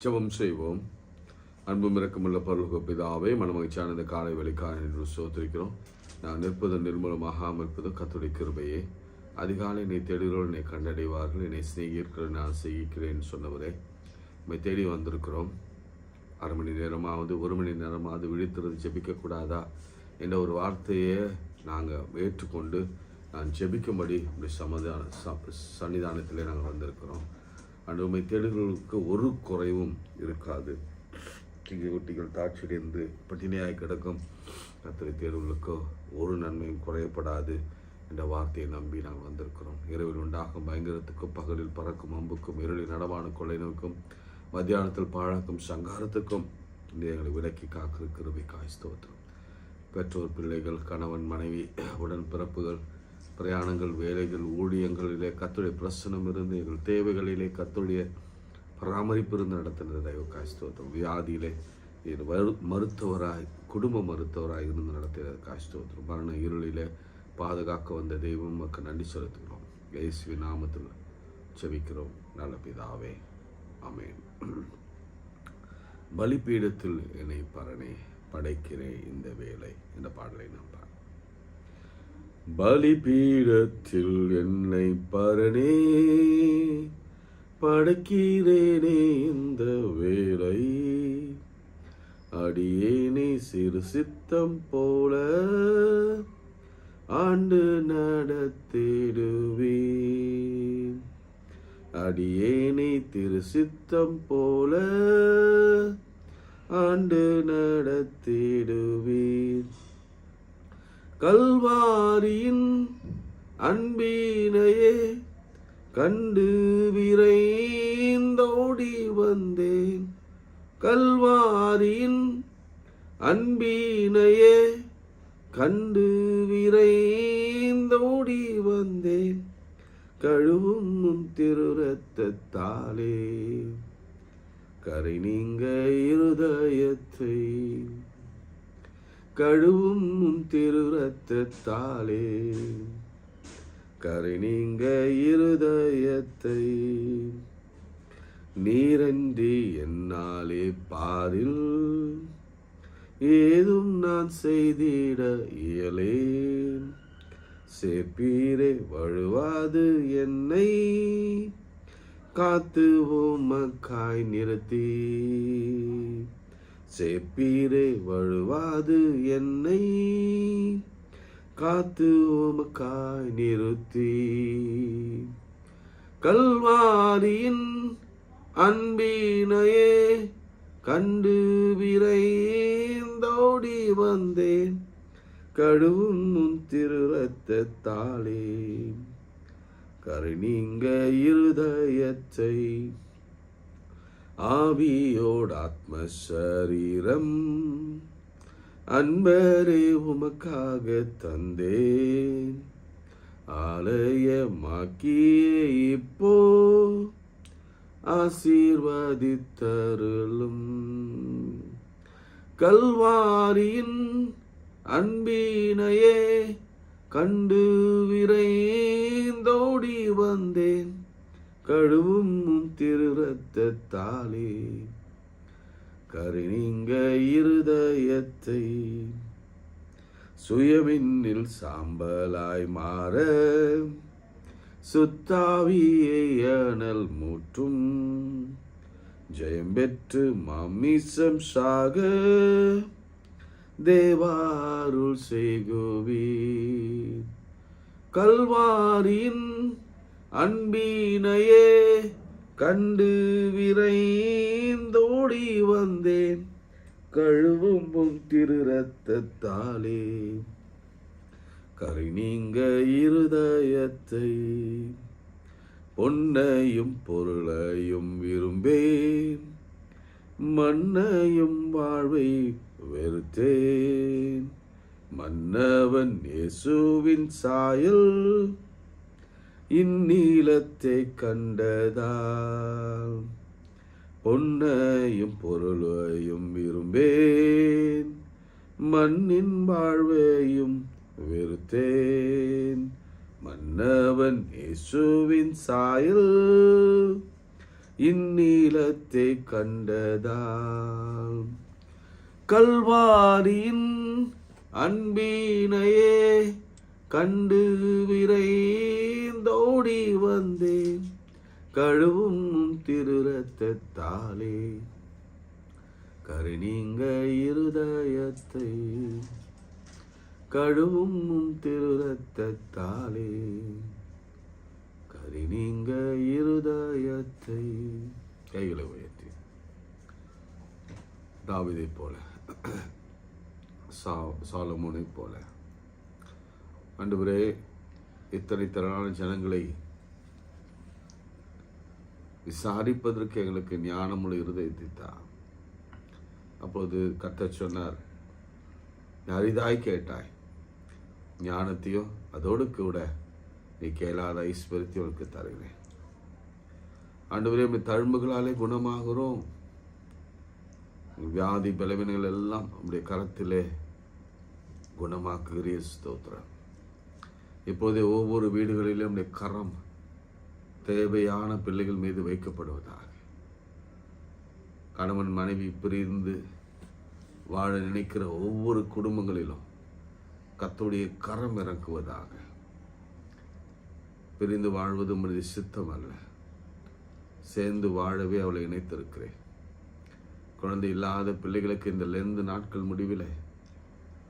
ஜெபம் செய்வோம். அன்பும் இரக்கமுள்ள பரலோக பிதாவே, மனமகிழ்ச்சியான இந்த காலை வேளைக்காக என்று ஸ்தோத்திரிக்கிறோம். நான் நிற்பது நிர்மூலமாகாமல் இருப்பது கர்த்தருடைய கிருபையே. அதிகாலை என்னை தேடுகிறோம், என்னை கண்டடைவார்கள், என்னை சிநேகிக்கிறேன், நான் செய்கிறேன் சொன்னவரே, நம்மை தேடி வந்திருக்கிறோம். 1/2 மணி நேரமாவது 1 மணி நேரமாவது விழித்திருந்து ஜெபிக்கக்கூடாதா என்ற ஒரு வார்த்தையை நாங்கள் ஏற்றுக்கொண்டு நான் ஜெபிக்கும்படி அப்படி சன்னிதானத்திலே நாங்கள் வந்திருக்கிறோம். அனுமை தேடுகளுக்கு ஒரு குறைவும் இருக்காது. குட்டிகள் தாட்சியடைந்து பட்டினியாய் கிடக்கும் கர்த்தரை தேடுகளுக்கோ ஒரு நன்மையும் குறையப்படாது என்ற வார்த்தையை நம்பி நாங்கள் வந்திருக்கிறோம். இரவில் உண்டாகும் பயங்கரத்துக்கும், பகலில் பறக்கும் அம்புக்கும், இருளில் நடவான கொள்ளை நோக்கும், மத்தியானத்தில் பாழாக்கும் சங்காரத்துக்கும் எங்களை விலக்கி காக்கிற கிருபைக்காய் ஸ்தோத்திரம். பெற்றோர், பிள்ளைகள், கணவன், மனைவி, உடன் பிறப்புகள், பிரயாணங்கள், வேலைகள், ஊழியங்களிலே கர்த்தருடைய பிரசனம் இருந்து எங்கள் தேவைகளிலே கர்த்தருடைய பராமரிப்பு இருந்து நடத்துகிற தயவுக்காய் ஸ்தோத்திரம். வியாதியிலே மருத்துவராய், குடும்ப மருத்துவராய் இருந்து நடத்துகிறதுக்காய் ஸ்தோத்திரம். மரண இருளிலே பாதுகாக்க வந்த தெய்வம் மக்கள் நன்றி செலுத்துகிறோம். இயேசுவின் நாமத்தில் செபிக்கிறோம் நல்ல பிதாவே, ஆமென். பலிபீடத்தில் என்னை பரணே படைக்கிறேன் இந்த வேலை என்ற பாடலை நாம் பலிபீடத்தில் என்னை பரணே படைக்கிறேனே இந்த வேளை, அடியேனே சிறு சித்தம் போல ஆண்டு நடத்திடுவேன். அடியேனே திரு சித்தம் போல ஆண்டு நடத்திடுவேன். கல்வாரியின் அன்பினையே கண்டு விரைந்தோடி வந்தேன். கல்வாரியின் அன்பினையே கண்டு விரைந்தோடி வந்தேன். கழுவும் திரு ரத்தத்தாலே கரை நீங்க இருதயத்தை, கழுவும் திரு ரத்தத்தாலே கரை நீங்க இருதயத்தை. நீரன்றி என்னாலே பாரில் ஏதும் நான் செய்திட இயலேன். சேப்பீரே வழுவாது என்னை காத்து உமக்காய் நிறுத்தி, சேப்பீரே வழுவாது என்னை காத்து உமக்காய் நிறுத்தி. கல்வாரியின் அன்பினையே கண்டு விரைந்தோடி வந்தேன். கழுவும் திரு ரத்தத்தாலே கரை நீங்க இருதயத்தை. ஆவியோடு ஆத்ம சரீரம் அன்பரே உமக்காக தந்தேன். ஆலயமாக்கியே இப்போ ஆசீர்வதித்தருளும். கல்வாரியின் அன்பினையே கண்டு விரைந்தோடி வந்தேன். கழுவும் திரு ரத்தத்தாலே கரை நீங்க இருதயத்தை. சுயமின்னில் சாம்பலாய் மாற சுத்தாவியை அனல் மூட்டும். ஜெயம் பெற்று மாமிசம் சாக தேவாருள் செய்குவீர். கல்வாரியின் அன்பினையே கண்டு விரைந்தோடி வந்தேன். கழுவும் திரு ரத்தத்தாலே கரை நீங்க இருதயத்தை. பொன்னையும் பொருளையும் விரும்பேன், மண்ணையும் வாழ்வை வெறுத்தேன். மன்னவன் இயேசுவின் சாயல் இந்நீலத்தை கண்டதால், பொன்னையும் பொருளையும் விரும்பேன், மண்ணின் வாழ்வையும் வெறுத்தேன். மன்னவன் இயேசுவின் சாயல் இந்நீலத்தை கண்டதால் கல்வாரியின் அன்பினையே கண்டு விரைந்தோடி வந்தேன் கழுவும் திருரத்தாலே கருநீங்க இருதயத்தை கழுவும் திருரத்தாலே கருநீங்க இருதயத்தை. கைகளை உயர்த்தி தாவீதை போல சாலமோனை போல ஆண்டவரே இத்தனை திரளான ஜனங்களை விசாரிப்பதற்கு எங்களுக்கு ஞானமுள்ள இருதயத்தை தான். அப்போது கர்த்தர் சொன்னார், அரிதாய் கேட்டாய் ஞானத்தையும் அதோடு கூட நீ கேளாத ஐஸ்வர்யத்தை உனக்கு தருகிறேன். ஆண்டவரே தழும்புகளாலே குணமாகிறோம். வியாதி பலவீனங்கள் எல்லாம் நம்முடைய கரத்திலே குணமாக்குகிற ஸ்தோத்திரம். இப்போதே ஒவ்வொரு வீடுகளிலும் நம்முடைய கரம் தேவையான பிள்ளைகள் மீது வைக்கப்படுவதாக. கணவன் மனைவி பிரிந்து வாழ நினைக்கிற ஒவ்வொரு குடும்பங்களிலும் கர்த்தருடைய கரம் இறக்குவதாக. பிரிந்து வாழ்வது மனித சித்தம் அல்ல, சேர்ந்து வாழவே அவளை இணைத்திருக்கிறேன். குழந்தை இல்லாத பிள்ளைகளுக்கு இந்த லெந்து நாட்கள் முடிவில்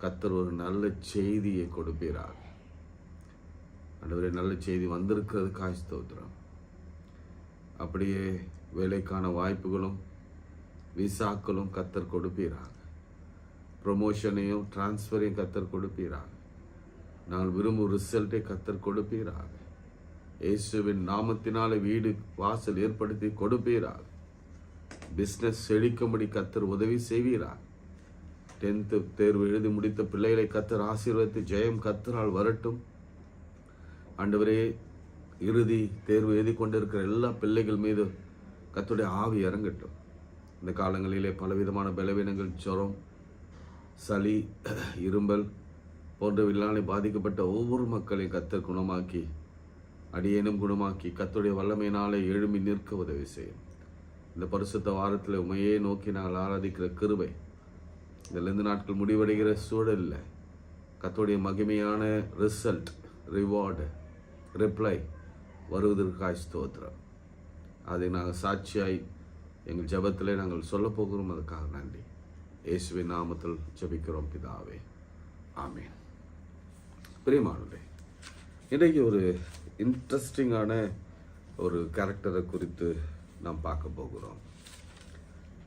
கர்த்தர் ஒரு நல்ல செய்தியை கொடுப்பீராக. ஆண்டவரே, நல்ல செய்தி வந்திருக்கிறதுக்காய் ஸ்தோத்திரம். அப்படியே வேலைக்கான வாய்ப்புகளும் விசாக்களும் கர்த்தர் கொடுப்பீராக. ப்ரொமோஷனையும் டிரான்ஸ்ஃபரையும் கர்த்தர் கொடுப்பீராக. நாங்கள் விரும்பும் ரிசல்ட்டை கர்த்தர் கொடுப்பீராக. இயேசுவின் நாமத்தினால வீடு வாசல் ஏற்படுத்தி கொடுப்பீராக. பிஸ்னஸ் செழிக்கும்படி கர்த்தர் உதவி செய்வீராக. 10th தேர்வு எழுதி முடித்த பிள்ளைகளை கர்த்தர் ஆசீர்வதித்து ஜெயம் கர்த்தரால் வரட்டும். ஆண்டவரே, இறுதி தேர்வு எழுதி கொண்டிருக்கிற எல்லா பிள்ளைகள் மீது கர்த்தருடைய ஆவி இறங்கட்டும். இந்த காலங்களிலே பலவிதமான பலவீனங்கள், ஜுரம், சளி, இரும்பல் போன்றவர்களாலே பாதிக்கப்பட்ட ஒவ்வொரு மக்களையும் கர்த்தர் குணமாக்கி, அடியேனும் குணமாக்கி கர்த்தருடைய வல்லமையினாலே எழும்பி நிற்க உதவி செய்யும். இந்த பரிசுத்த வாரத்தில் உமையே நோக்கி நாங்கள் ஆராதிக்கிற கிருபை இந்த 2 நாட்கள் முடிவடைகிற சூழலில் கர்த்தருடைய மகிமையான ரிசல்ட், ரிவார்டு, ரிப்ளை வருவதற்காய் ஸ்தோத்திரம். அதை நாங்கள் சாட்சியாய் எங்கள் ஜெபத்திலே நாங்கள் சொல்ல போகிறோம். அதுக்காக நன்றி. இயேசுவின் நாமத்தில் ஜெபிக்கிறோம் பிதாவே, ஆமீன். பிரியமானவர்களே, இன்றைக்கு ஒரு இன்ட்ரெஸ்டிங்கான ஒரு கேரக்டரை குறித்து நாம் பார்க்க போகிறோம்.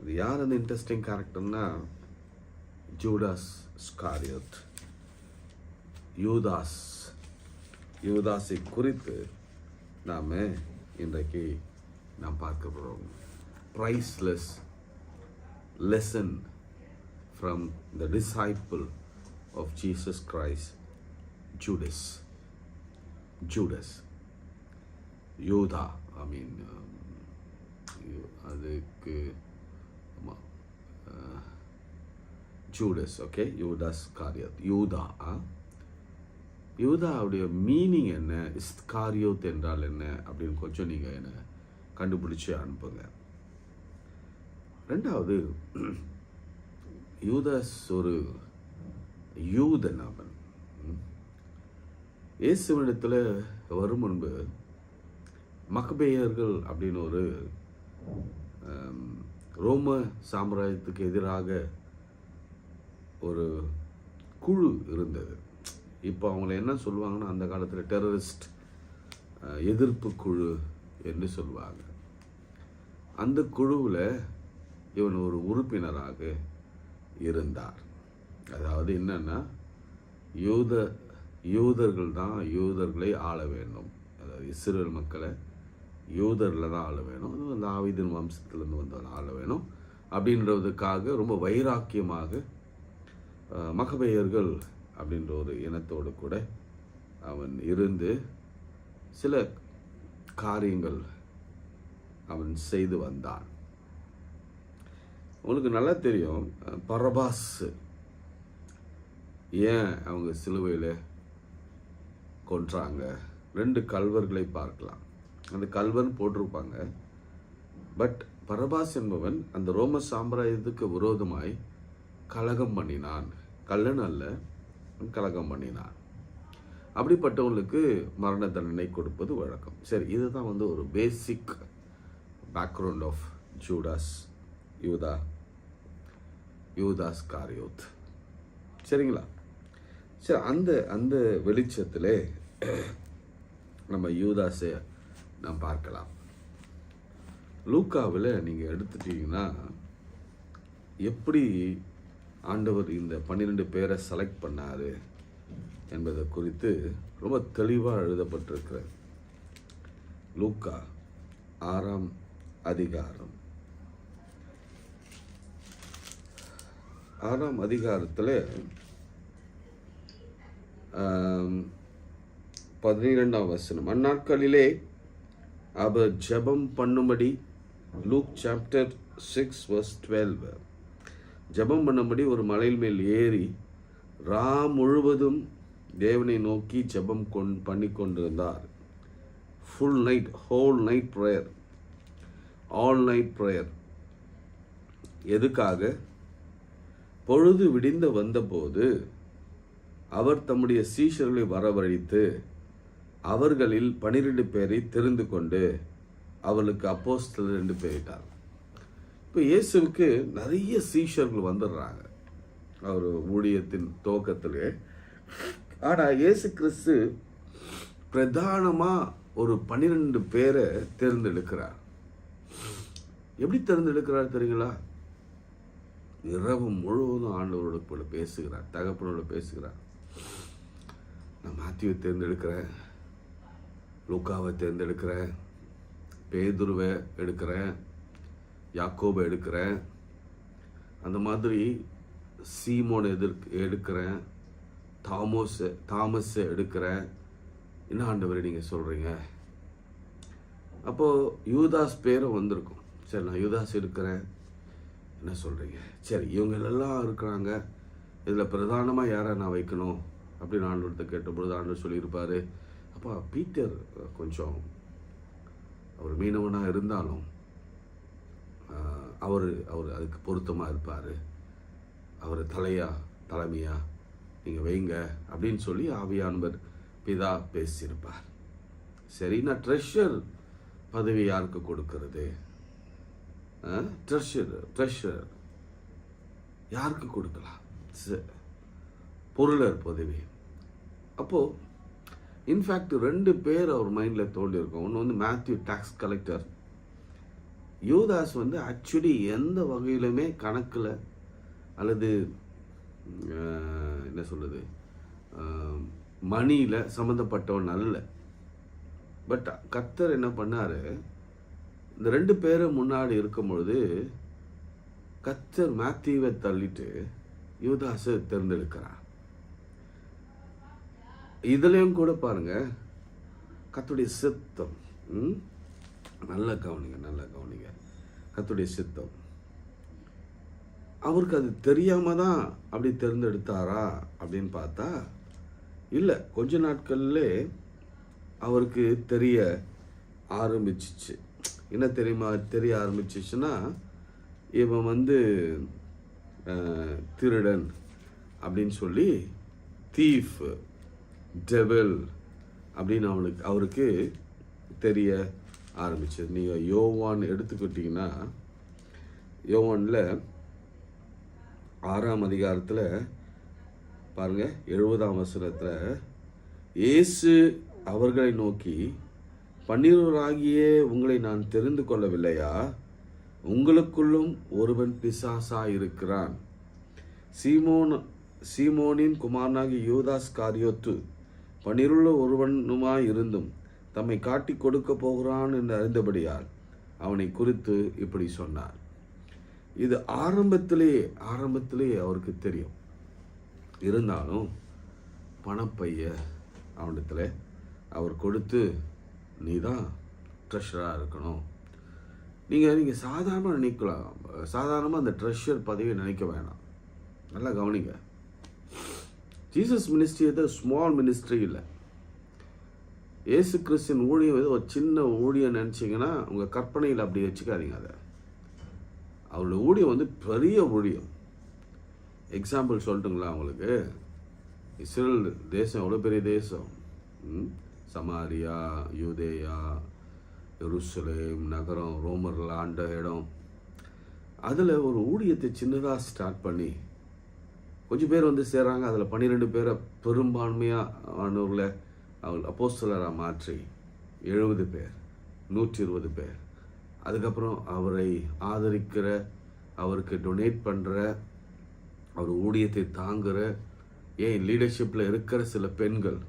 இது யார் அந்த இன்ட்ரெஸ்டிங் கேரக்டர்னா, ஜூடாஸ் ஸ்காரியோத், யூதாஸை குறித்து நாம் இன்றைக்கு நாம் பார்க்க போகிறோம். priceless lesson from the disciple of Jesus Christ, Judas, யூதா. அதுக்கு ஜூடஸ், ஓகே, யூதாஸ் காரியோத். யூதாவுடைய மீனிங் என்ன, இஸ்காரியோத் என்றால் என்ன அப்படின்னு கொஞ்சம் நீங்கள் என்ன கண்டுபிடிச்சி அனுப்புங்க. ரெண்டாவது, யூதாஸ் ஒரு யூதன். அவன் இயேசுவினிடத்தில் வரும் முன்பு மக்கபேயர்கள் அப்படின்னு ஒரு ரோம சாம்ராஜ்யத்துக்கு எதிராக ஒரு குழு இருந்தது. இப்போ அவங்கள என்ன சொல்லுவாங்கன்னா, அந்த காலத்தில் டெரரிஸ்ட் எதிர்ப்பு குழு என்று சொல்லுவாங்க. அந்த குழுவில் இவன் ஒரு உறுப்பினராக இருந்தார். அதாவது என்னன்னா, யூதர்கள் தான் யூதர்களை ஆள வேண்டும். அதாவது இஸ்ரேல் மக்களை யூதரில் தான் ஆள வேணும். அது வந்து தாவீதின் வம்சத்திலேருந்து வந்து ஆள வேணும் அப்படின்றதுக்காக ரொம்ப வைராக்கியமாக மக்கபேயர்கள் அப்படின்ற ஒரு இனத்தோடு கூட அவன் இருந்து சில காரியங்கள் அவன் செய்து வந்தான். உங்களுக்கு நல்லா தெரியும், பரபாஸ் ஏன் அவங்க சிலுவையில் கொன்றாங்க. 2 கல்வர்களை பார்க்கலாம். அந்த கல்வன் போட்டிருப்பாங்க, பட் பரபாஸ் என்பவன் அந்த ரோம சாம்ராஜ்யத்துக்கு விரோதமாய் கலகம் பண்ணினான். கள்ளன் அல்ல, கலகம் பண்ணினான். அப்படிப்பட்டவங்களுக்கு மரண தண்டனை கொடுப்பது வழக்கம். சரி, இதுதான் ஒரு பேசிக் பேக்ரவுண்ட் ஆஃப் யூதாஸ் காரியோத். சரிங்களா? சரி, அந்த வெளிச்சத்தில் நம்ம யூதாஸை நாம் பார்க்கலாம். லூக்காவில் நீங்கள் எடுத்துட்டீங்கன்னா எப்படி ஆண்டவர் இந்த 12 பேரை செலக்ட் பண்ணார் என்பதை குறித்து ரொம்ப தெளிவாக எழுதப்பட்டிருக்கிறது. லூக்கா 6ஆம் அதிகாரம் 6ஆம் அதிகாரத்தில் 12ஆம் வசனம். அந்நாட்களிலே அவர் ஜெபம் பண்ணும்படி, லூக் சாப்டர் 6 verse 12, ஜெபம் பண்ணும்படி ஒரு மலையில் மேல் ஏறி முழுவதும் தேவனை நோக்கி ஜெபம் பண்ணி கொண்டிருந்தார். Full night, whole night prayer, all night prayer. எதுக்காக? பொழுது விடிந்து வந்தபோது அவர் தம்முடைய சீஷர்களை வரவழைத்து அவர்களில் 12 பேரை தெரிந்து கொண்டு அவர்களுக்கு அப்போஸ்தலர் 2 பேரிட்டார். இப்போ இயேசுவுக்கு நிறைய சீஷர்கள் வந்துடுறாங்க அவர் ஊழியத்தின் துவக்கத்திலே. ஆனால் இயேசு கிறிஸ்து பிரதானமாக ஒரு 12 பேரை தேர்ந்தெடுக்கிறார். எப்படி தேர்ந்தெடுக்கிறார் தெரியுங்களா? இரவு முழுவதும் ஆண்டவரோட பேசுகிறார், தகப்பனோட பேசுகிறார். நான் மாத்தியை தேர்ந்தெடுக்கிறேன், லூக்காவை தேர்ந்தெடுக்கிறேன், பேதுருவை எடுக்கிறேன், யாக்கோபை எடுக்கிறேன், அந்த மாதிரி சீமோனை எடுக்கிறேன், தாமஸை எடுக்கிறேன். என்ன ஆண்டவரே நீங்கள் சொல்கிறீங்க? அப்போது யூதாஸ் பேரும் வந்திருக்கும். சரி, நான் யூதாஸ் எடுக்கிறேன், என்ன சொல்கிறீங்க? சரி, இவங்களெல்லாம் இருக்கிறாங்க, இதில் பிரதானமாக யாரை நான் வைக்கணும் அப்படின்னு ஆண்டவர்கிட்ட கேட்டபொழுது ஆண்டவர் சொல்லியிருப்பார், அப்போ பீட்டர் கொஞ்சம் அவர் மீனவனாக இருந்தாலும் அவர் அதுக்கு பொருத்தமாக இருப்பார், அவர் தலைமையாக நீங்கள் வைங்க அப்படின்னு சொல்லி ஆவியானவர் பிதா பேசியிருப்பார். சரி, நான் ட்ரெஷர் பதவி யாருக்கு கொடுக்கறது? ட்ரெஷர் யாருக்கு கொடுக்கலாம்? பொருளர் பதவி. அப்போது இன்ஃபேக்ட் 2 பேர் அவர் மைண்டில் தோண்டியிருக்கோம். ஒன்று மேத்யூ டாக்ஸ் கலெக்டர். யூதாஸ் ஆக்சுவலி எந்த வகையிலுமே கணக்கில் அல்லது என்ன சொல்லுது மணியில் சம்மந்தப்பட்டவன் அல்ல. பட் கர்த்தர் என்ன பண்ணார், இந்த 2 பேரும் முன்னாடி இருக்கும் பொழுது கர்த்தர் மேத்யூவை தள்ளிட்டு யூதாஸை தேர்ந்தெடுக்கிறார். இதுலேயும் கூட பாருங்க கர்த்தருடைய சித்தம். நல்ல கவனிங்க. கர்த்தருடைய சித்தம். அவருக்கு அது தெரியாம தான் அப்படி தேர்ந்தெடுத்தாரா அப்படின்னு பார்த்தா இல்லை. கொஞ்ச நாட்கள்லே அவருக்கு தெரிய ஆரம்பிச்சிச்சு. என்ன தெரிய ஆரம்பிச்சிச்சுன்னா, இவன் திருடன் அப்படின்னு சொல்லி, தீஃப், டெவில் அப்படின்னு அவருக்கு தெரிய ஆரம்பிச்சது. நீங்கள் யோவான் எடுத்துக்கிட்டிங்கன்னா, யோவானில் 6ஆம் அதிகாரத்தில் பாருங்கள் 70ஆம் வசனத்தில், இயேசு அவர்களை நோக்கி, 12 உங்களை நான் தெரிந்து கொள்ளவில்லையா? உங்களுக்குள்ளும் ஒருவன் பிசாசாயிருக்கிறான். சீமோனின் குமாரனாகிய யூதாஸ் காரியோத்து 12 ஒருவனுமாய் இருந்தும் தம்மை காட்டி கொடுக்க போகிறான் என்று அறிந்தபடியால் அவனை குறித்து இப்படி சொன்னார். இது ஆரம்பத்திலே அவருக்கு தெரியும். இருந்தாலும் பணப்பைய அவனிடத்தில் அவர் கொடுத்து, நீ தான் ட்ரெஷராக இருக்கணும். நீங்கள் சாதாரணமாக நினைக்கலாம், சாதாரணமாக அந்த ட்ரெஷர் பதவியை நினைக்க வேணாம். நல்லா கவனிங்க. ஜீசஸ் மினிஸ்ட்ரி ஸ்மால் மினிஸ்ட்ரி இல்லை. இயேசு கிறிஸ்துவின் ஊழியம் ஏதோ ஒரு சின்ன ஊழியம் நினச்சிங்கன்னா உங்கள் கற்பனையில் அப்படி வச்சுக்காதீங்க. அதை அவரோட ஊழியம் வந்து பெரிய ஊழியம். எக்ஸாம்பிள் சொல்லட்டுங்களா உங்களுக்கு? இஸ்ரேல் தேசம் எவ்வளோ பெரிய தேசம். சமாரியா, யூதேயா, எருசலேம் நகரம், ரோமர்கள் ஆண்ட இடம். அதில் ஒரு ஊழியத்தை சின்னதாக ஸ்டார்ட் பண்ணி கொஞ்சம் பேர் வந்து சேர்றாங்க. அதில் 12 பேரை பெரும்பான்மையானவர்களை அவர் அப்போஸ்தலராக மாற்றி 70 பேர், 120 பேர். அதுக்கப்புறம் அவரை ஆதரிக்கிற, அவருக்கு டொனேட் பண்ணுற, அவர் ஊழியத்தை தாங்குகிற, ஏன் லீடர்ஷிப்பில் இருக்கிற சில பெண்கள்.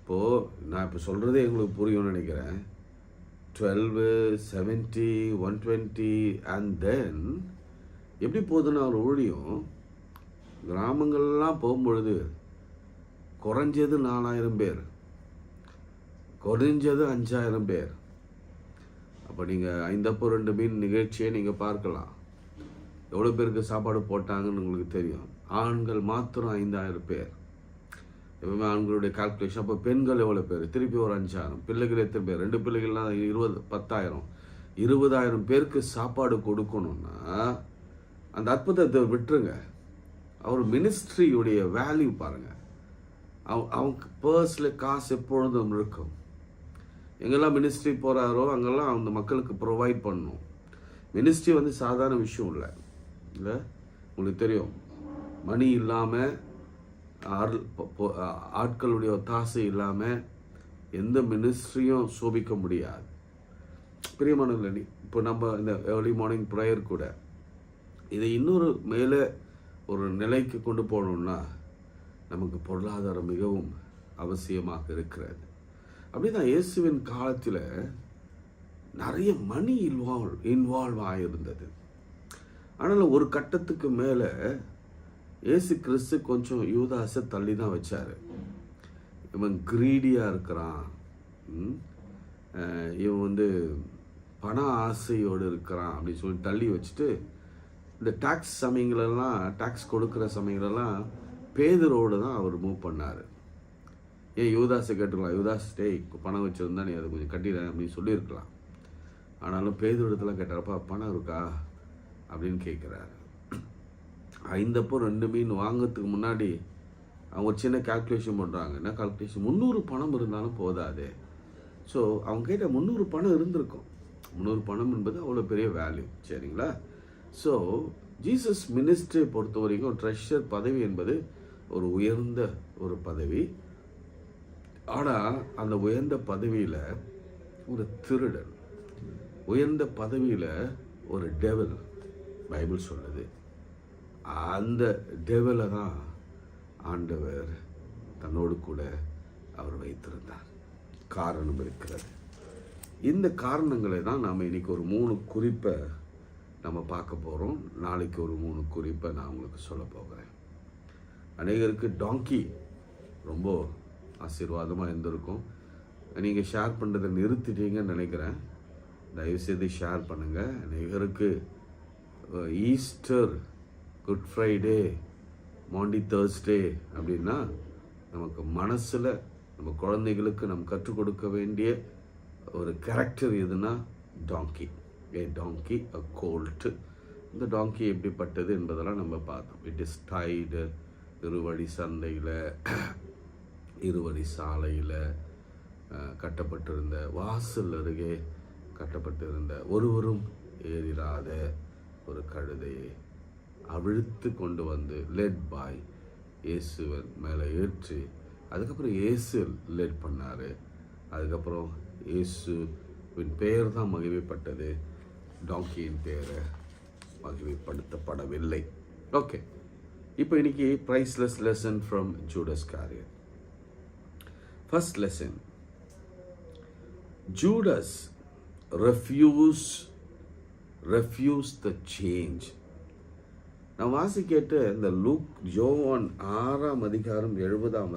இப்போது நான் இப்போ சொல்கிறதே எங்களுக்கு புரியும்னு நினைக்கிறேன். 12, 70, 120 அண்ட் தென் எப்படி போகுதுன்னு அவர் ஊழியம் கிராமங்கள்லாம் போகும்பொழுது குறைஞ்சது 4000 பேர், குறைஞ்சது 5000 பேர். அப்போ நீங்கள் 5 அப்போ 2 மீன் நிகழ்ச்சியை நீங்கள் பார்க்கலாம். எவ்வளோ பேருக்கு சாப்பாடு போட்டாங்கன்னு உங்களுக்கு தெரியும். ஆண்கள் மாத்திரம் 5000 பேர். எப்பவுமே ஆண்களுடைய கால்குலேஷன். அப்போ பெண்கள் எவ்வளோ பேர்? திருப்பி ஒரு 5000. பிள்ளைகள் எத்தனை பேர்? 2 பிள்ளைகள்லாம் 10,000. 20,000 பேருக்கு சாப்பாடு கொடுக்கணும்னா அந்த அற்புதத்தை விட்டுருங்க. அவர் மினிஸ்ட்ரியுடைய வேல்யூ பாருங்கள். அவங்க பர்ஸில் காசு எப்பொழுதும் இருக்கும். எங்கெல்லாம் மினிஸ்ட்ரி போகிறாரோ அங்கெல்லாம் அந்த மக்களுக்கு ப்ரொவைட் பண்ணணும். மினிஸ்ட்ரி வந்து சாதாரண விஷயம் இல்லை. உங்களுக்கு தெரியும், மணி இல்லாமல், ஆட்களுடைய ஒத்தாசை இல்லாமல் எந்த மினிஸ்ட்ரியும் சோபிக்க முடியாது. பிரியமானவர்களே, இப்போ நம்ம இந்த ஏர்லி மார்னிங் ப்ரேயர் கூட இதை இன்னொரு மேலே ஒரு நிலைக்கு கொண்டு போகணுன்னா நமக்கு பொருளாதாரம் மிகவும் அவசியமாக இருக்கிறது. அப்படி தான் இயேசுவின் காலத்தில் நிறைய மணி இன்வால்வ் ஆகியிருந்தது. ஆனால் ஒரு கட்டத்துக்கு மேலே இயேசு கிறிஸ்து கொஞ்சம் யூதாஸை தள்ளி தான் வச்சார். இவன் கிரீடியாக இருக்கிறான், இவன் வந்து பண ஆசையோடு இருக்கிறான் அப்படின்னு சொல்லி தள்ளி வச்சுட்டு, இந்த டாக்ஸ் சமயங்களெல்லாம், டாக்ஸ் கொடுக்குற சமயங்களெல்லாம் பேதுரோடு தான் அவர் மூவ் பண்ணார். ஏன் யூதாஸை கேட்டுக்கலாம், யூதாஸ் பணம் வச்சுருந்தா நீ அதை கொஞ்சம் கட்டிடுறேன் அப்படின்னு சொல்லியிருக்கலாம். ஆனாலும் பேதுரோடத்துல கேட்டாரப்பா பணம் இருக்கா அப்படின்னு கேட்குறாரு. 5 அப்போ 2 மீன் வாங்கிறதுக்கு முன்னாடி அவங்க ஒரு சின்ன கால்குலேஷன் பண்ணுறாங்க. என்ன கால்குலேஷன்? 300 பணம் இருந்தாலும் போதாது. ஸோ அவங்க கிட்ட 300 பணம் இருந்திருக்கும். 300 பணம் என்பது அவ்வளோ பெரிய வேல்யூ. சரிங்களா? ஸோ ஜீசஸ் மினிஸ்ட்ரியை பொறுத்த வரைக்கும் ட்ரெஷர் பதவி என்பது ஒரு உயர்ந்த ஒரு பதவி. ஆனால் அந்த உயர்ந்த பதவியில் ஒரு திருடன், உயர்ந்த பதவியில் ஒரு டெவில் பைபிள் சொல்லுது. அந்த டெவிலை தான் ஆண்டவர் தன்னோடு கூட அவர் வைத்திருந்தார். காரணம் இருக்கிறது. இந்த காரணங்களை தான் நாம் இன்னைக்கு ஒரு 3 குறிப்பை நம்ம பார்க்க போகிறோம். நாளைக்கு ஒரு 3 குறிப்பை நான் உங்களுக்கு சொல்ல போகிறேன். அநேகருக்கு டாங்கி ரொம்ப ஆசீர்வாதமாக இருந்திருக்கும். நீங்கள் ஷேர் பண்ணுறதை நிறுத்திட்டீங்கன்னு நினைக்கிறேன். தயவுசெய்து ஷேர் பண்ணுங்கள். அநேகருக்கு Easter, Good Friday, Maundy Thursday அப்படின்னா நமக்கு மனசில் நம்ம குழந்தைகளுக்கு நம்ம கற்றுக் கொடுக்க வேண்டிய ஒரு கேரக்டர் எதுனா டாங்கி. டாங்கி, அ கோல்ட். இந்த டாங்கி எப்படிப்பட்டது என்பதெல்லாம் நம்ம பார்த்தோம். இட் இஸ் டைடு, இருவழி சந்தையில், இருவழி சாலையில் கட்டப்பட்டிருந்த, வாசல் அருகே கட்டப்பட்டிருந்த, ஒருவரும் ஏறிராத ஒரு கழுதையை அவிழ்த்து கொண்டு வந்து லெட் பாய் இயேசுவன் மேலே ஏற்றி, அதுக்கப்புறம் இயேசு லெட் பண்ணார். அதுக்கப்புறம் இயேசுவின் பெயர் தான் மகிமைப்பட்டது, டாங்கியின் பெயரை மகிமைப்படுத்தப்படவில்லை. ஓகே, இப்போ இன்னைக்கு priceless lesson from Judas Iscariot. First lesson, Judas refuse the change. நான் வாசிக்கேட்ட இந்த யோவான் 6ஆம் அதிகாரம் 70ஆம்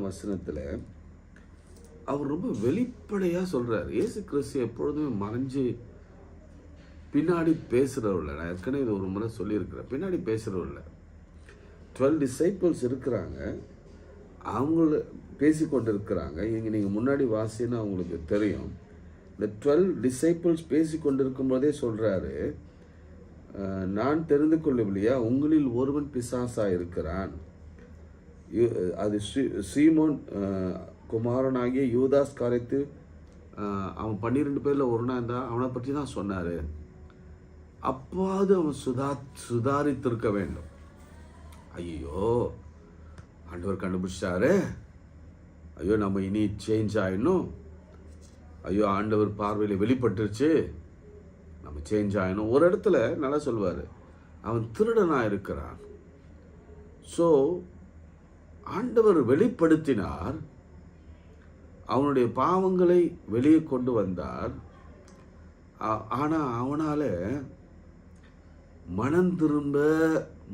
வசனத்தில் அவர் ரொம்ப வெளிப்படையாக சொல்கிறார். இயேசு கிறிஸ்து எப்பொழுதுமே மறைஞ்சு பின்னாடி பேசுகிறவர்கள. நான் ஏற்கனவே இது ஒரு முறை சொல்லியிருக்கிறேன். பின்னாடி பேசுகிறவர்கள 12 டிசைபிள்ஸ் இருக்கிறாங்க. அவங்கள பேசிக்கொண்டிருக்கிறாங்க. இங்கே நீங்கள் முன்னாடி வாசின்னு அவங்களுக்கு தெரியும். இந்த 12 டிசைபிள்ஸ் பேசிக்கொண்டிருக்கும் போதே சொல்கிறாரு, நான் தெரிந்து கொள்ளவில்லையா, உங்களில் ஒருவன் பிசாசாக இருக்கிறான். அது சீமோன் குமாரனாகிய யூதாஸ் காரியத்து அவன் 12 பேரில் ஒருனா இருந்தால் அவனை பற்றி தான் சொன்னார். அப்போது அவன் சுதாரித்திருக்க வேண்டும். ஐயோ, ஆண்டவர் கண்டுபிடிச்சாரு, ஐயோ நம்ம இனி சேஞ்ச் ஆகிடணும், ஐயோ ஆண்டவர் பார்வையில் வெளிப்பட்டுருச்சு, நம்ம சேஞ்ச் ஆகணும். ஒரு இடத்துல நல்லா சொல்வார், அவன் திருடனாக இருக்கிறான். ஸோ ஆண்டவர் வெளிப்படுத்தினார், அவனுடைய பாவங்களை வெளியே கொண்டு வந்தார். ஆனால் அவனால் மனம் திரும்ப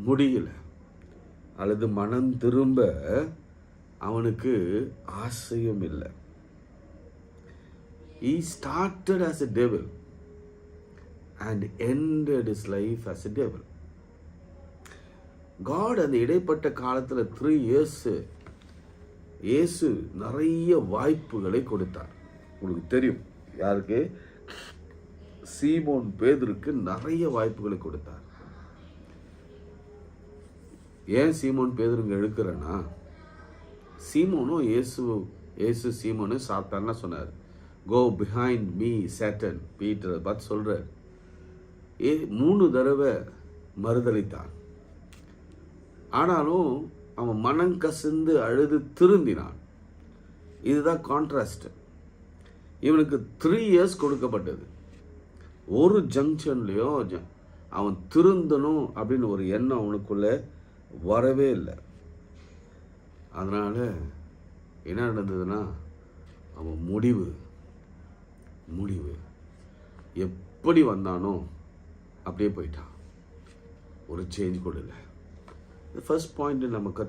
முடியல, அல்லது மனம் திரும்ப அவனுக்கு ஆசையும் இல்லை. He started as a devil and ended his life as a devil. God அந்த இடைப்பட்ட காலத்தில் 3 years இயேசு நிறைய வாய்ப்புகளை கொடுத்தார். உங்களுக்கு தெரியும் யாருக்கு? சீமோன் பேதுருக்கு நிறைய வாய்ப்புகளை கொடுத்தார். ஏன் சீமோன் பேதுருங்க எடுக்கிறேன்னா, சீமோனும் இயேசு சீமோனு சாத்தான்னு சொன்னார். Go behind me Satan, Peter பார்த்து சொல்கிறார். 3 தடவை மறுதளித்தான். ஆனாலும் அவன் மனம் கசிந்து அழுது திருந்தினான். இதுதான் கான்ட்ராஸ்ட். இவனுக்கு 3 years கொடுக்கப்பட்டது. ஒரு ஜங்ஷன்லேயும் அவன் திருந்தணும் அப்படின்னு ஒரு எண்ணம் அவனுக்குள்ளே வரவே இல்லை. அதனால் என்ன நடந்ததுன்னா, அவன் முடிவு எப்படி வந்தானோ அப்படியே போயிட்டான். ஒரு சேஞ்ச் கூட இல்லை. ஃபர்ஸ்ட் பாயிண்ட் நமக்கு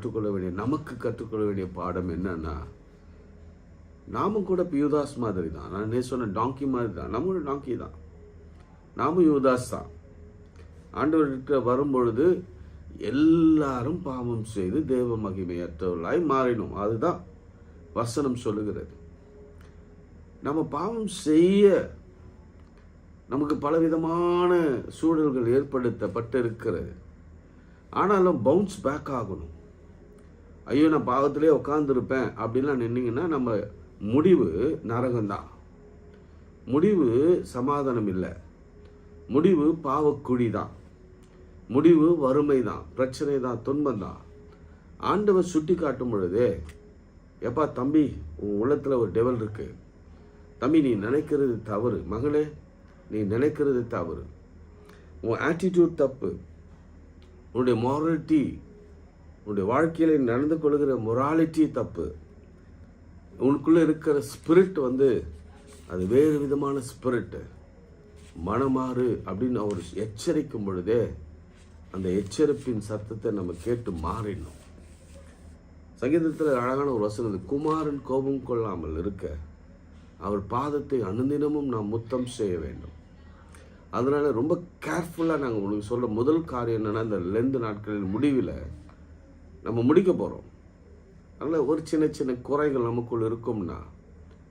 கற்றுக்கொள்ள வேண்டிய பாடம் என்னன்னா, நாமும் கூட யூதாஸ் மாதிரி தான். நான் சொன்ன டாங்கி மாதிரி தான். நம்மளும் டாங்கி தான், நாமும் யூதாஸ் தான். ஆண்டவர்கிட்ட வரும்பொழுது எல்லாரும் பாவம் செய்து தேவ மகிமையற்றவர்களாய் மாறினோம். அதுதான் வசனம் சொல்லுகிறது. நம்ம பாவம் செய்ய நமக்கு பலவிதமான சூழல்கள் ஏற்படுத்தப்பட்டு இருக்கிறது. ஆனாலும் பவுன்ஸ் பேக் ஆகணும். ஐயோ நான் பாவத்திலே உட்காந்துருப்பேன் அப்படின்லாம் நின்னீங்கன்னா நம்ம முடிவு நரகம்தான். முடிவு சமாதானம் இல்லை. முடிவு பாவக்குழி தான். முடிவு வறுமை தான், பிரச்சனை தான், துன்பம் தான். ஆண்டவர் சுட்டி காட்டும் பொழுதே, எப்பா தம்பி உன் உள்ளத்தில் ஒரு டெவல் இருக்கு, தம்பி நீ நினைக்கிறது தவறு, மகளே நீ நினைக்கிறது தவறு, உன் ஆட்டிடியூட் தப்பு, உன்னுடைய மாரலிட்டி, உன்னுடைய வாழ்க்கையில் நடந்து கொள்கிற மொராலிட்டி தப்பு, உனக்குள்ளே இருக்கிற ஸ்பிரிட் அது வேறு விதமான ஸ்பிரிட்டு, மனமாறு அப்படின்னு அவர் எச்சரிக்கும் பொழுதே அந்த எச்சரிப்பின் சத்தத்தை நம்ம கேட்டு மாறிடணும். சங்கீதத்தில் அழகான ஒரு வசனம், குமாரன் கோபம் கொள்ளாமல் இருக்க அவர் பாதத்தை அனுதினமும் நாம் முத்தம் செய்ய வேண்டும். அதனால ரொம்ப கேர்ஃபுல்லாக நாங்கள் உங்களுக்கு சொல்கிற முதல் காரியம் என்னென்னா, இந்த லெந்து நாட்களின் முடிவில் நம்ம முடிக்க போகிறோம். அதனால் ஒரு சின்ன சின்ன குறைகள் நமக்குள் இருக்கும்னா,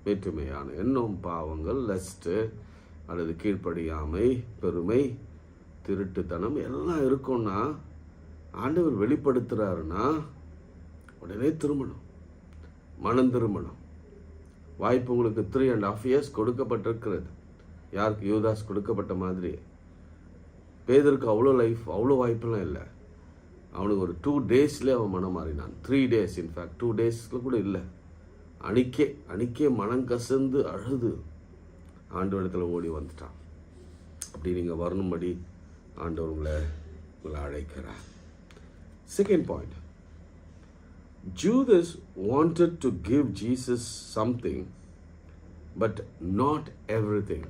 வேற்றுமையான எண்ணம், பாவங்கள், லஸ்ட்டு அல்லது கீழ்ப்படியாமை, பெருமை, திருட்டுத்தனம் எல்லாம் இருக்கும்னா, ஆண்டவர் வெளிப்படுத்துகிறாருன்னா உடனே திரும்பணும், மனம் திரும்பணும். வாய்ப்பு உங்களுக்கு 3.5 years கொடுக்கப்பட்டிருக்கிறது. யாருக்கு? யூதாஸ் கொடுக்கப்பட்ட மாதிரி. பேதருக்கு அவ்வளோ வாய்ப்பெல்லாம் இல்லை. அவனுக்கு ஒரு 2 daysலேயே அவன் மனம் மாறினான். 3 days, இன்ஃபேக்ட் 2 daysல கூட இல்லை. அன்னைக்கே மனம் கசந்து அழுது ஆண்டவரிடத்தில் ஓடி வந்துட்டான். அப்படி நீங்கள் வரணும்படி ஆண்டவர் உங்களை அழைக்கிறார். Second point, Judas wanted to give Jesus something, but not everything.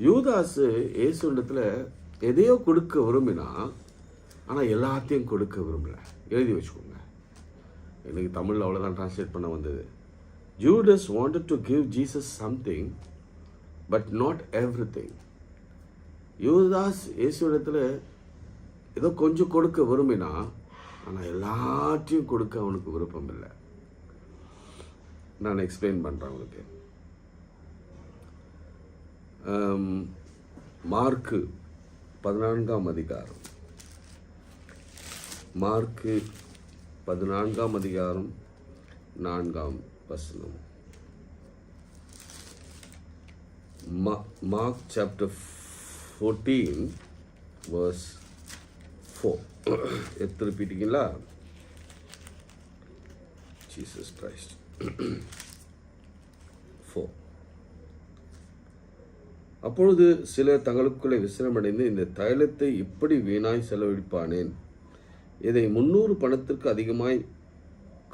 யூதாஸ் இயேசுவிடத்தில் எதையோ கொடுக்க விரும்பினா, ஆனால் எல்லாத்தையும் கொடுக்க விரும்பல. எழுதி வச்சுக்கோங்க, எனக்கு தமிழில் அவ்வளோதான் டிரான்ஸ்லேட் பண்ண வந்தது. Judas wanted to give Jesus something, but not everything. யூதாஸ் இயேசுவிடத்தில் ஏதோ கொஞ்சம் கொடுக்க விரும்பினா, ஆனால் எல்லாத்தையும் கொடுக்க அவனுக்கு விருப்பம் இல்லை. நான் எக்ஸ்பிளைன் பண்ணுறேன் உங்களுக்கு. மார்க்கு 14ஆம் அதிகாரம், மார்க்கு 14ஆம் அதிகாரம் 4ஆம் வசனம். Mark chapter 14 verse 4. எடுத்து ரிப்பீட்டிங்களா? Jesus Christ. 4. அப்பொழுது சிலர் தங்களுக்குள்ளே விசிரமடைந்து, இந்த தைலத்தை இப்படி வீணாய் செலவழிப்பானேன், இதை 300 பணத்திற்கு அதிகமாய்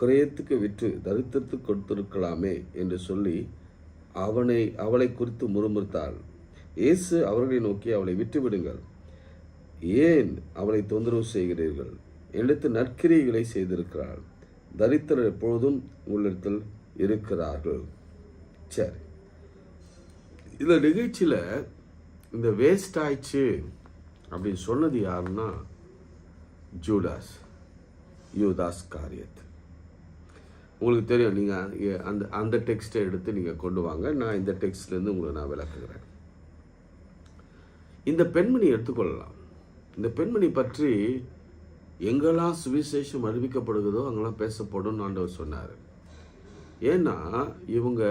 கிரயத்துக்கு விற்று தரித்திரத்துக்கு கொடுத்திருக்கலாமே என்று சொல்லி அவளை குறித்து முறுமுறுத்தாள். இயேசு அவர்களை நோக்கி, அவளை விட்டுவிடுங்கள், ஏன் அவளை தொந்தரவு செய்கிறீர்கள்? எடுத்து நற்கிரியைகளை செய்திருக்கிறாள், தரித்திரர் எப்பொழுதும் உள்ளத்தில் இருக்கிறார்கள். சரி, இந்த நிகழ்ச்சியில் இந்த வேஸ்ட் ஆயிடுச்சு அப்படின்னு சொன்னது யாருன்னா யூதாஸ் காரியத். உங்களுக்கு தெரியும், நீங்கள் அந்த டெக்ஸ்ட்டை எடுத்து நீங்கள் கொண்டு வாங்க, நான் இந்த டெக்ஸ்ட்லேருந்து உங்களுக்கு நான் விளக்குகிறேன். இந்த பெண்மணி எடுத்துக்கொள்ளலாம். இந்த பெண்மணி பற்றி எங்கெல்லாம் சுவிசேஷம் அறிவிக்கப்படுகிறதோ அங்கெல்லாம் பேசப்படும் ஆண்டவர் சொன்னார். ஏன்னா இவங்க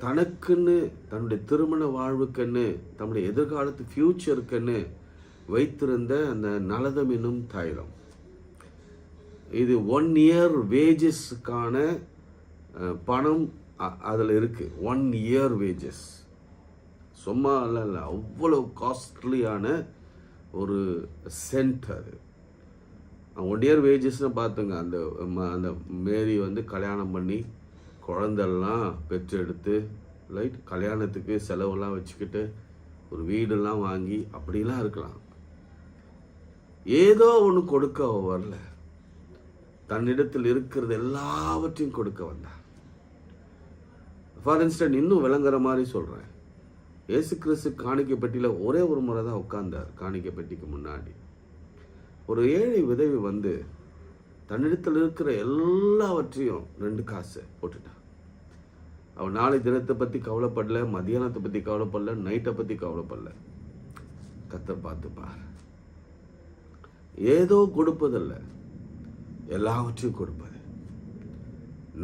தனக்குன்னு, தன்னுடைய திருமண வாழ்வுக்குன்னு, தன்னுடைய எதிர்காலத்து ஃப்யூச்சருக்குன்னு வைத்திருந்த அந்த நலதம் என்னும் தைலம், இது 1 year வேஜஸ்க்கான பணம் அதில் இருக்குது. 1 year வேஜஸ் சும்மா இல்லை, அவ்வளோ காஸ்ட்லியான ஒரு சென்ட் அது. 1 year வேஜஸ்ன்னு பார்த்துங்க. அந்த மேரி வந்து கல்யாணம் பண்ணி குழந்தெல்லாம் பெற்றெடுத்து கல்யாணத்துக்கு செலவெல்லாம் வச்சுக்கிட்டு ஒரு வீடெல்லாம் வாங்கி அப்படிலாம் இருக்கலாம். ஏதோ ஒன்று கொடுக்க வரல, தன்னிடத்தில் இருக்கிறது எல்லாவற்றையும் கொடுக்க வந்தார். ஃபார் இன்ஸ்டன்ட், இன்னும் விளங்குற மாதிரி சொல்கிறேன், இயேசு கிறிஸ்து காணிக்கை பெட்டியில் ஒரே ஒரு முறை தான் உட்கார்ந்தார். காணிக்கை பெட்டிக்கு முன்னாடி ஒரு ஏழை விதவி வந்து தன்னிடத்தில் இருக்கிற எல்லாவற்றையும் 2 காசு போட்டுட்டான். அவன் நாளை தினத்தை பற்றி கவலைப்படல, மதியானத்தை பற்றி கவலைப்படல, நைட்டை பற்றி கவலைப்படல. கர்த்தர் பார்த்துப்பார். ஏதோ கொடுப்பதில்ல, எல்லாவற்றையும் கொடுப்பது,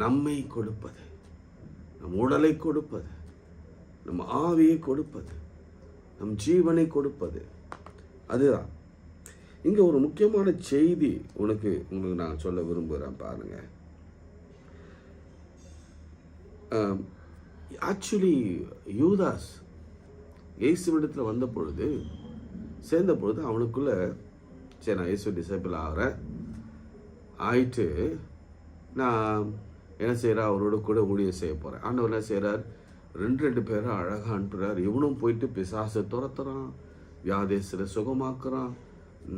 நம்மை கொடுப்பது, நம் உடலை கொடுப்பது, நம் ஆவியை கொடுப்பது, நம் ஜீவனை கொடுப்பது. அதுதான் இங்க ஒரு முக்கியமான செய்தி உங்களுக்கு நான் சொல்ல விரும்புகிறேன். பாருங்க, ஆக்சுவலி யூதாஸ் இயேசுவிடத்தில் வந்த பொழுது, சேர்ந்த பொழுது அவனுக்குள்ள, சரி நான் இயேசு டிசைபிள் ஆயிட்டு நான் என்ன செய்கிறேன், அவரோட கூட ஊழியம் செய்ய போகிறேன். ஆண்டவர் என்ன செய்கிறார், 2 பேரை அழகாக அனுப்புகிறார். இவனும் போயிட்டு பிசாசை துரத்துறான், வியாதேசரை சுகமாக்குறான்,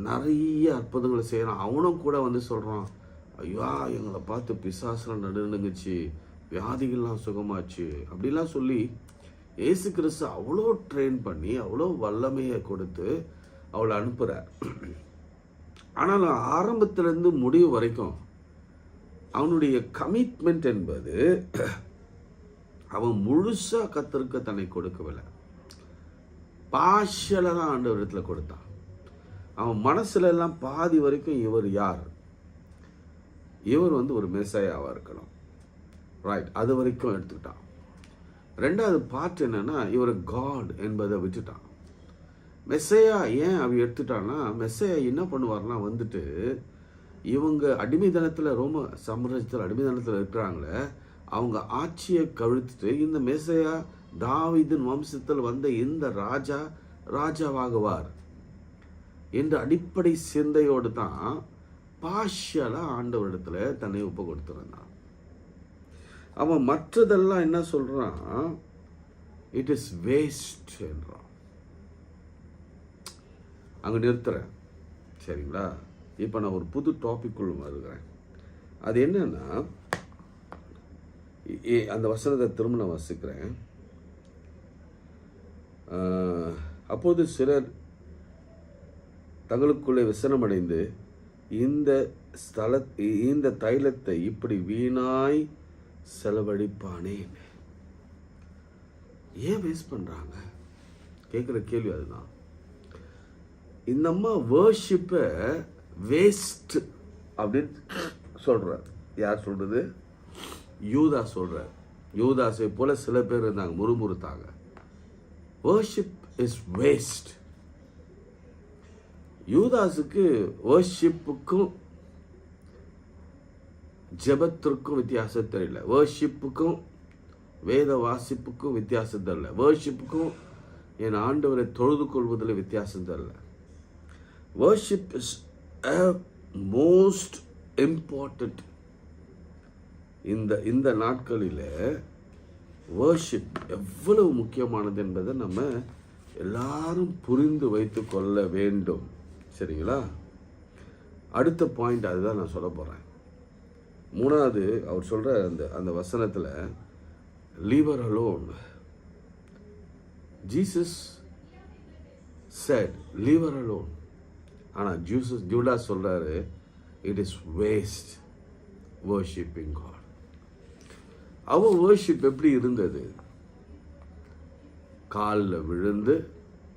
நிறைய அற்புதங்களை செய்கிறான். அவனும் கூட வந்து சொல்கிறான், ஐயா எங்களை பார்த்து பிசாசெலாம் நடுநடுங்குச்சு, வியாதிகள்லாம் சுகமாச்சு அப்படிலாம் சொல்லி இயேசு கிறிஸ்து அவ்வளோ ட்ரெயின் பண்ணி அவ்வளோ வல்லமையை கொடுத்து அவளை அனுப்புகிறார். ஆனால் ஆரம்பத்திலேருந்து முடிவு வரைக்கும் அவனுடைய கமிட்மெண்ட் என்பது அவன் முழுசாக கர்த்தருக்கு தன்னை கொடுக்கவில்லை. பாஷல தான் ஆண்டவரிடத்தில் கொடுத்தான். அவன் மனசுல எல்லாம் பாதி வரைக்கும் இவர் யார், இவர் வந்து ஒரு மெசையாவாக இருக்கணும், ரைட், அது வரைக்கும் எடுத்துக்கிட்டான். 2வது பார்ட் என்னன்னா, இவர் காட் என்பதை விட்டுட்டான். மெசையா ஏன் அவ எடுத்துட்டான்னா, மெசையா என்ன பண்ணுவார்னா வந்துட்டு, இவங்க அடிமைத்தனத்தில், ரோம சாம்ராஜ்யத்தில் அடிமைத்தனத்தில் இருக்கிறாங்களே, அவங்க ஆட்சியை கவிழ்த்துட்டு இந்த மெசையா தாவீதின் வம்சத்தில் வந்த இந்த ராஜாவாகுவார் என்ற அடிப்படை சிந்தையோடு தான் பாஷலா ஆண்டவரிடத்துல தன்னை ஒப்பு கொடுத்துருந்தான். அவன் மற்றதெல்லாம் என்ன சொல்றான், இட் இஸ் வேஸ்ட் என்றான். அங்கே நிறுத்துறேன், சரிங்களா? இப்போ நான் ஒரு புது டாபிக்குள் வருகிறேன். அது என்னன்னா, அந்த வசனத்தை திரும்ப நான் வாசிக்கிறேன். அப்போது சிலர் தங்களுக்குள்ளே விசனமடைந்து, இந்த இந்த தைலத்தை இப்படி வீணாய் செலவழிப்பானேன். ஏன் வேஸ்ட் பண்றாங்க? கேட்குற கேள்வி அதுதான். இந்த அம்மா வர்ஷிப்பை வேஸ்ட் அப்படின்னு சொல்றார். யார் சொல்றது? யூதாஸ் சொல்றார். யூதாஸை போல சில பேர் இருந்தாங்க, முறுமுறுத்தாங்க. Worship is waste. யூதாஸுக்கு வர்ஷிப்புக்கும் ஜெபத்திற்கும் வித்தியாசம் தெரியல. வர்ஷிப்புக்கும் வேத வாசிப்புக்கும் வித்தியாசம் தெரியல. வர்ஷிப்புக்கும் என் ஆண்டவரை தொழுது கொள்வதில் வித்தியாசம் தெரியல. Worship is most important. இந்த நாட்களில் வர்ஷிப் எவ்வளவு முக்கியமானது என்பதை நம்ம எல்லாரும் புரிந்து வைத்து கொள்ள வேண்டும். சரிங்களா? அடுத்த பாயிண்ட் அதுதான் நான் சொல்ல போகிறேன். மூணாவது அவர் சொல்கிற அந்த வசனத்தில் leave her alone. Jesus said leave her alone. ஆனால் ஜூடாஸ் சொல்கிறாரு it is waste worshiping God. அவ worship எப்படி இருந்தது? காலில் விழுந்து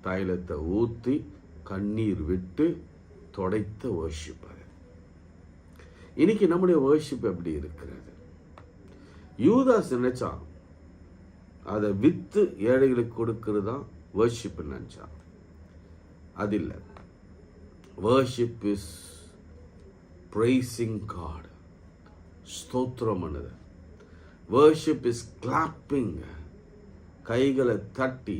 தைலத்தை ஊற்றி கண்ணீர் விட்டு தொடைத்த worship. இன்னைக்கு நம்முடைய worship எப்படி இருக்கிறது? யூதாஸ் நினைச்சான் அதை வித்து ஏழைகளுக்கு கொடுக்கிறது தான் worship நினைச்சான். அது இல்லை. worship is praising God. ஸ்தோத்திரம் பண்ணுது. worship is clapping. கைகளை தட்டி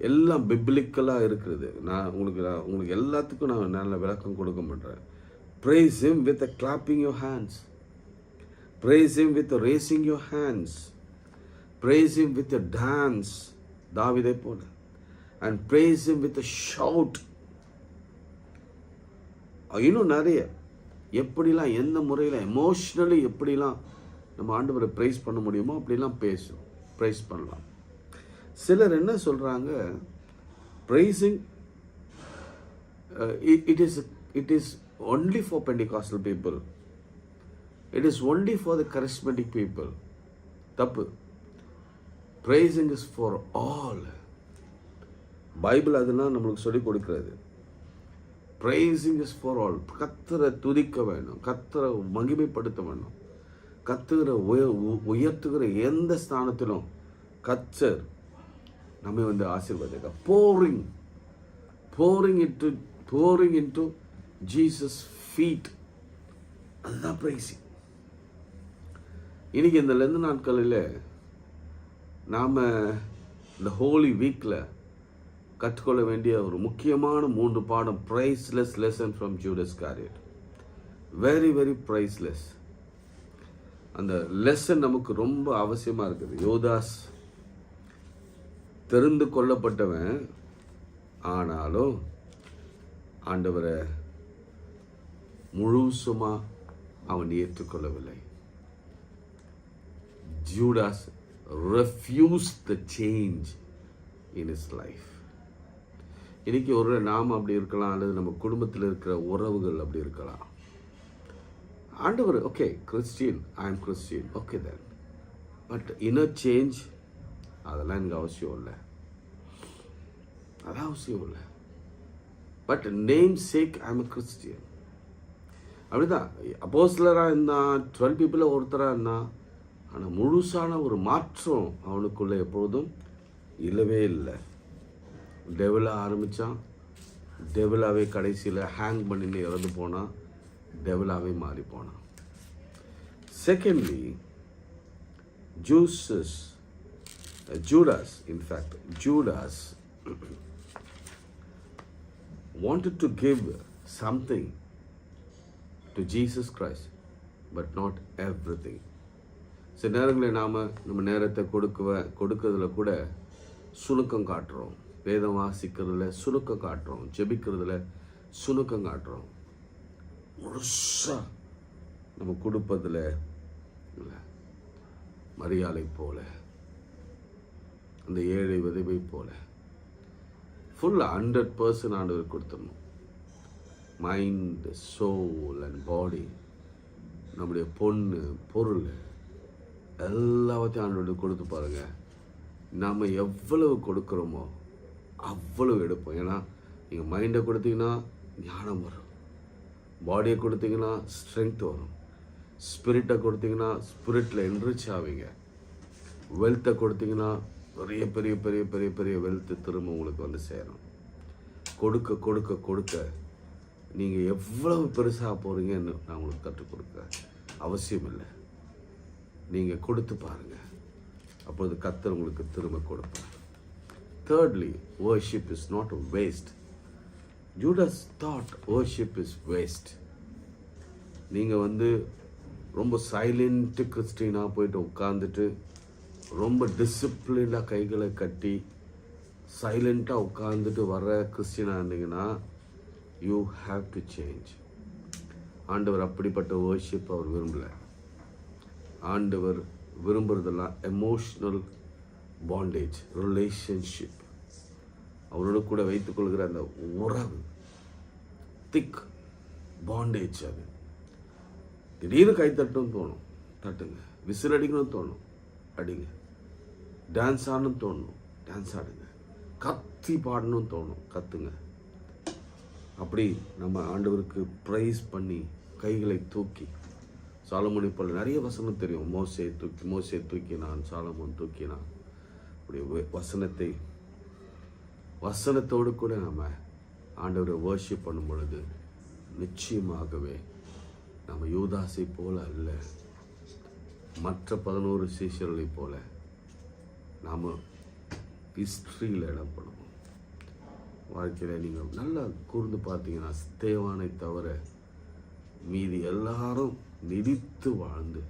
எல்லாம் பிப்ளிக்கலாக இருக்கிறது. நான் உங்களுக்கு எல்லாத்துக்கும் நான் நல்ல விளக்கம் கொடுக்க மாட்டேன். Praise him with a clapping your hands. Praise him with a raising your hands. Praise him with a dance. தாவீதை போல. And praise him with a shout. இன்னும் நிறைய எப்படிலாம் எந்த முறையில் எமோஷ்னலி எப்படிலாம் நம்ம ஆண்டவரை ப்ரைஸ் பண்ண முடியுமோ அப்படிலாம் பேசணும், ப்ரைஸ் பண்ணலாம். சிலர் என்ன சொல்கிறாங்க, pricing it is only for Pentecostal people. It is only for the charismatic people. தப்பு. Praising is for all. Bible அதெல்லாம் நம்மளுக்கு சொல்லிக் கொடுக்கிறது. Praising is for all. கர்த்தரை துதிக்க வேணும், கர்த்தரை மகிமைப்படுத்த வேணும், கர்த்தரை உயர்த்துகிற எந்த ஸ்தானத்திலும் கர்த்தர் நம்மை ஆசீர்வதிக்க. pouring into Jesus feet. அதுதான் praising. இன்னைக்கு இந்த லெந்து நாட்களில் நாம் இந்த ஹோலி வீக்கில் கற்றுக்கொள்ள வேண்டிய ஒரு முக்கியமான 3 பாடம். priceless lesson from Judas Iscariot. very very priceless. அந்த லெசன் நமக்கு ரொம்ப அவசியமாக இருக்குது. யூதாஸ் தெரிந்து கொள்ளப்பட்டவன், ஆனாலும் ஆண்டவரை முழுசுமா அவன் ஏற்றுக்கொள்ளவில்லை. Judas refused the change in his life. இன்னைக்கு ஒரு நாம் அப்படி இருக்கலாம், அல்லது நம்ம குடும்பத்தில் இருக்கிற உறவுகள் அப்படி இருக்கலாம். ஆண்டவர் okay Christian, I am Christian, okay then, but inner change அதெல்லாம் எனக்கு அவசியம் இல்லை, அதான் அவசியம் இல்லை. But namesake I am Christian. அப்படிதான் அப்போஸ்தலராக இருந்தான், 12 பீப்புளில் ஒருத்தராக இருந்தான். ஆனால் முழுசான ஒரு மாற்றம் அவனுக்குள்ளே எப்பொழுதும் இல்லவே இல்லை. டெவலாக ஆரம்பித்தான், டெவலாகவே கடைசியில் ஹேங் பண்ணின்னு இறந்து போனான், டெவலாகவே மாறி போனான். Secondly, Judas wanted to give something to Jesus Christ, but not everything. சில நேரங்களில் நம்ம நேரத்தை கொடுக்கறதுல கூட சுணுக்கம் காட்டுறோம், வேதம் வாசிக்கிறதுல சுணுக்கம் காட்டுறோம், ஜெபிக்கிறதுல சுணுக்கம் காட்டுறோம். முழுசாக நம்ம கொடுப்பதில் இல்லை. மரியாதை போல, அந்த ஏழை விதவை போல ஃபுல்லாக 100% ஆண்டவர் கொடுத்துடணும். மைண்ட், சோல் அண்ட் பாடி, நம்முடைய பொண்ணு, பொருள் எல்லாத்தையும் ஆண்டவருக்கு கொடுத்து பாருங்கள். நம்ம எவ்வளவு கொடுக்குறோமோ அவ்வளவு எடுப்போம். ஏன்னா நீங்கள் மைண்டை கொடுத்தீங்கன்னா ஞானம் வரும், பாடியை கொடுத்தீங்கன்னா ஸ்ட்ரென்த் வரும், ஸ்பிரிட்டை கொடுத்தீங்கன்னா ஸ்பிரிட்டில் என்ரிச் ஆவீங்க, வெல்த்தை கொடுத்தீங்கன்னா பெரிய பெரிய பெரிய பெரிய பெரிய வெல்த்து திரும்ப உங்களுக்கு வந்து சேரும். கொடுக்க கொடுக்க கொடுக்க நீங்கள் எவ்வளவு பெருசாக போகிறீங்கன்னு நான் உங்களுக்கு கற்றுக் கொடுக்க அவசியம் இல்லை. நீங்கள் கொடுத்து பாருங்கள், அப்பொழுது கர்த்தர் உங்களுக்கு திரும்ப கொடுப்பார். Thirdly, worship is not a waste. Judas thought worship is waste. நீங்கள் ரொம்ப சைலண்ட்டு கிறிஸ்டினாக போயிட்டு உட்காந்துட்டு ரொம்ப டிசிப்ளினாக கைகளை கட்டி சைலண்ட்டாக உட்காந்துட்டு வர கிறிஸ்டினாக இருந்தீங்கன்னா யூ ஹாவ் டு சேஞ்ச். ஆண்டவர் அப்படிப்பட்ட வர்ஷிப் அவர் விரும்பலை. ஆண்டவர் விரும்புறதெல்லாம் எமோஷ்னல் பாண்டேஜ், ரிலேஷன்ஷிப், அவரோட கூட வைத்துக்கொள்கிற அந்த உறவு, திக் பாண்டேஜ். அது திடீர்னு கை தட்டணும்னு தோணும், தட்டுங்க. விசில் அடிக்கணும்னு தோணும், அடிங்க. டான்ஸ் ஆடணும்னு தோணும், டான்ஸ் ஆடுங்க. கத்தி பாடணும்னு தோணும், கத்துங்க. அப்படி நம்ம ஆண்டவருக்கு ப்ரைஸ் பண்ணி கைகளை தூக்கி, சாலமோனை போல நிறைய வசனம் தெரியும். மோசே தூக்கினான், சாலமோன் தூக்கினான். அப்படி வசனத்தோடு கூட நம்ம ஆண்டவரை வர்ஷிப் பண்ணும் பொழுது நிச்சயமாகவே நம்ம யூதாசை போல அல்ல, மற்ற 11 சீஷர்களை போல நாம் ஹிஸ்ட்ரியில் இடம் பண்ணுவோம். வாழ்க்கையில் நீங்கள் நல்லா கூர்ந்து பார்த்தீங்கன்னா ஸ்தேவானை தவிர மீதி எல்லாரும் நிதித்து வாழ்ந்து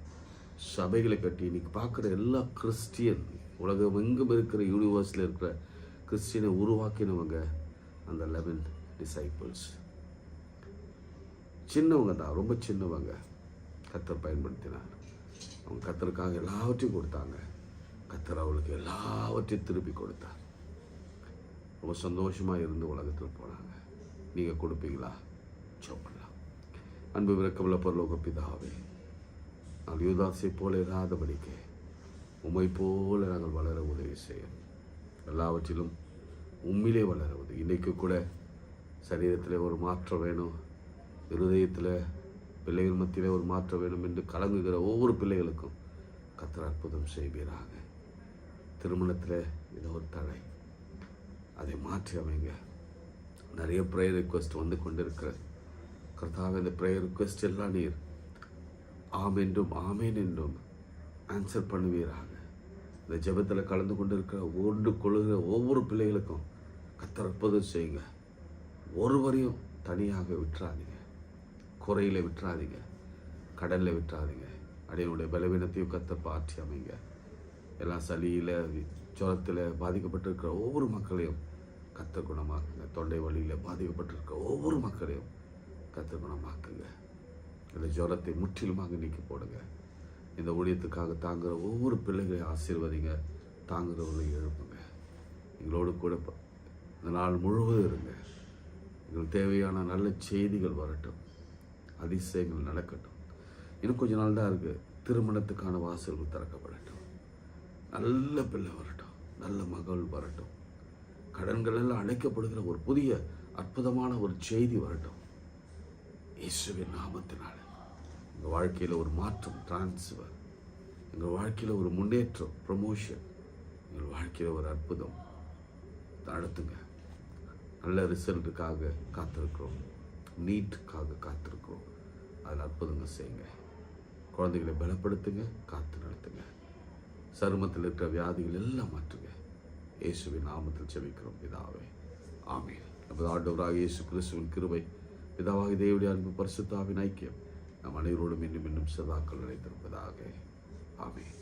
சபைகளை கட்டி இன்னைக்கு பார்க்குற எல்லா கிறிஸ்டியன், உலகம் எங்கும் இருக்கிற யூனிவர்ஸில் இருக்கிற கிறிஸ்டியனை உருவாக்கினவங்க அந்த 11 டிசைபிள்ஸ். சின்னவங்க தான், ரொம்ப சின்னவங்க. கர்த்தர் பயன்படுத்தினார். அவங்க கர்த்தருக்காக எல்லாவற்றையும் கொடுத்தாங்க. கர்த்தர் அவளுக்கு எல்லாவற்றையும் திருப்பி கொடுத்தார். ரொம்ப சந்தோஷமாக இருந்து உலகத்தில் போனாங்க. நீங்கள் கொடுப்பீங்களா? சொல்லலாம். அன்பு விரக்கமுள்ள பரலோக பிதாவே, நான் யூதாசை போல இராதபடிக்கு உம்மை போல நாங்கள் வளர உதவி செய்யும். எல்லாவற்றிலும் உண்மையிலே வளர உதவி. இன்றைக்கு கூட சரீரத்தில் ஒரு மாற்றம் வேணும், இருதயத்தில் பிள்ளைகள் மத்தியில் ஒரு மாற்றம் வேணும் என்று கலங்குகிற ஒவ்வொரு பிள்ளைகளுக்கும் கர்த்தர் அற்புதம் செய்வீராக. திருமணத்தில் இது ஒரு தடை, அதை மாற்றி அமைங்க. நிறைய ப்ரேயர் ரிக்வெஸ்ட் வந்து கொண்டிருக்கிற கர்த்தாவே, இந்த ப்ரேயர் ரிக்வெஸ்ட் எல்லாம் நீர் ஆமென்றும் ஆமேன் என்றும் ஆன்சர் பண்ணுவீராக. இந்த ஜெபத்தில் கலந்து கொண்டிருக்கிற கொள்ளுகிற ஒவ்வொரு பிள்ளைகளுக்கும் கர்த்தர் அற்புதம் செய்யுங்க. ஒருவரையும் தனியாக விட்டுறாதீங்க, குறையில் விட்டுறாதீங்க, கடலில் விட்டுறாதீங்க. அடையனுடைய பலவீனத்தையும் கர்த்தர் பாற்றி அமைங்க. எல்லாம் சளியில் ஜுரத்தில் பாதிக்கப்பட்டிருக்கிற ஒவ்வொரு மக்களையும் கர்த்தர் குணமாக்குங்க. தொண்டை வலியில் பாதிக்கப்பட்டிருக்கிற ஒவ்வொரு மக்களையும் கர்த்தர் குணமாக்குங்க. இந்த ஜுரத்தை முற்றிலுமாக நீக்கி போடுங்க. இந்த ஊழியத்துக்காக தாங்குகிற ஒவ்வொரு பிள்ளைகளையும் ஆசீர்வதிங்க. தாங்குகிறவர்களை எழுப்புங்க. எங்களோடு கூட இந்த நாள் முழுவதும் இருங்க. எங்களுக்கு தேவையான நல்ல செய்திகள் வரட்டும், அதிசயங்கள் நடக்கட்டும். இன்னும் கொஞ்ச நாள் தான் இருக்குது. திருமணத்துக்கான வாசல்கள் திறக்கப்படட்டும். நல்ல பிள்ளை வரட்டும், நல்ல மகள் வரட்டும். கடன்கள் எல்லாம் அழைக்கப்படுகிற ஒரு புதிய அற்புதமான ஒரு செய்தி வரட்டும். இயேசுவின் நாமத்தினால எங்கள் வாழ்க்கையில் ஒரு மாற்றம், டிரான்ஸ்ஃபர், எங்கள் வாழ்க்கையில் ஒரு முன்னேற்றம், ப்ரமோஷன், எங்கள் வாழ்க்கையில் ஒரு அற்புதம் நடத்துங்க. நல்ல ரிசல்ட்டுக்காக காத்திருக்கிறோம், நீட்டுக்காக காத்திருக்கிறோம். அதில் அற்புதங்கள் செய்யுங்க. குழந்தைகளை பலப்படுத்துங்க, காத்து நடத்துங்க. சருமத்தில் இருக்கிற வியாதிகள் எல்லாம் மாற்றுங்க. இயேசுவின் நாமத்தில் ஜெபிக்கிறோம் பிதாவே, ஆமென். நமது ஆண்டவராக இயேசு கிறிஸ்துவின் கிருபை, பிதாவாகிய தேவனுடைய அன்பு, பரிசுத்த ஆவியின் ஐக்கியம் நம் அனைவரோடும் இன்னும் சதாக்கள் நிலைத்திருப்பதாக. ஆமென்.